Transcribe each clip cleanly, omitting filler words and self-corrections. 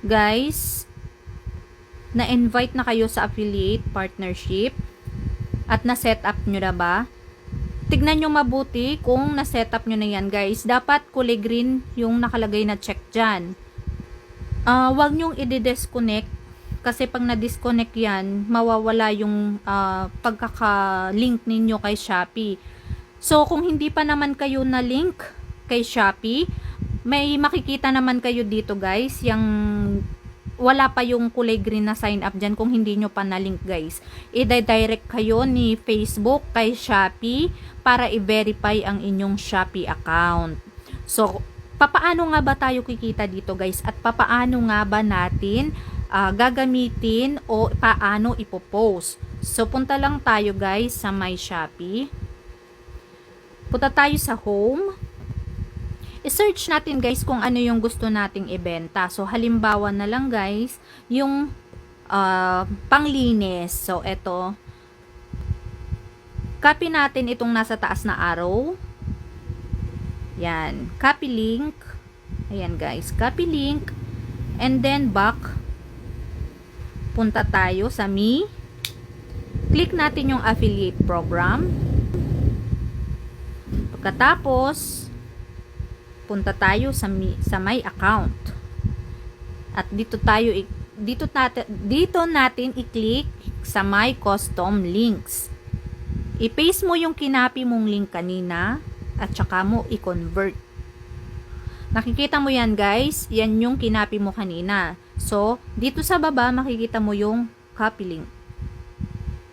Guys, na-invite na kayo sa affiliate partnership at na-set up nyo na ba? Tignan nyo mabuti kung na-set up nyo na yan, guys. Dapat kulay green yung nakalagay na check dyan. Huwag nyong i-disconnect kasi pag na-disconnect yan, mawawala yung pagkaka-link ninyo kay Shopee. So, kung hindi pa naman kayo na-link kay Shopee, may makikita naman kayo dito, guys, yung wala pa yung kulay green na sign up dyan kung hindi nyo pa na-link, guys. I-direct kayo ni Facebook kay Shopee para i-verify ang inyong Shopee account. So, papaano nga ba tayo kikita dito, guys? At papaano nga ba natin gagamitin o paano ipopost? So, punta lang tayo, guys, sa My Shopee. Punta tayo sa home. I-search natin, guys, kung ano yung gusto nating ibenta. So, halimbawa na lang, guys, yung panglinis. So, eto. Copy natin itong nasa taas na arrow. Yan. Copy link. Ayan, guys. Copy link. And then, back. Punta tayo sa Me. Click natin yung affiliate program. Pagkatapos, punta tayo sa my account. At dito natin i-click sa my custom links. I-paste mo yung kinapi mong link kanina at saka mo i-convert. Nakikita mo yan, guys. Yan yung kinapi mo kanina. So, dito sa baba makikita mo yung copy link.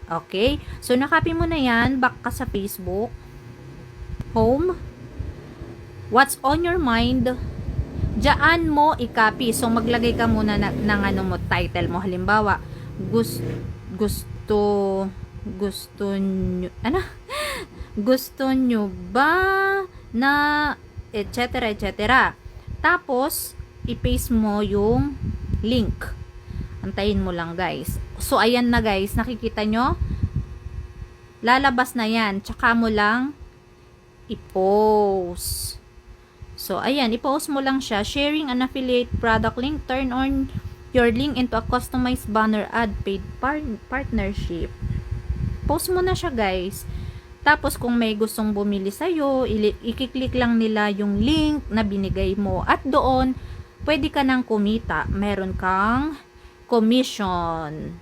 Okay? So, nakopy mo na yan. Back ka sa Facebook. Home. What's on your mind? Diyan mo i-copy. So, maglagay ka muna ng ano mo, title mo. Halimbawa, gusto nyo ba na etc. Tapos, i-paste mo yung link. Antayin mo lang, guys. So, ayan na, guys. Nakikita nyo? Lalabas na yan. Tsaka mo lang i-post. So, ayan, i-post mo lang siya. Sharing an affiliate product link. Turn on your link into a customized banner ad paid partnership. Post mo na siya, guys. Tapos, kung may gustong bumili sa'yo, i-click lang nila yung link na binigay mo. At doon, pwede ka nang kumita. Meron kang commission.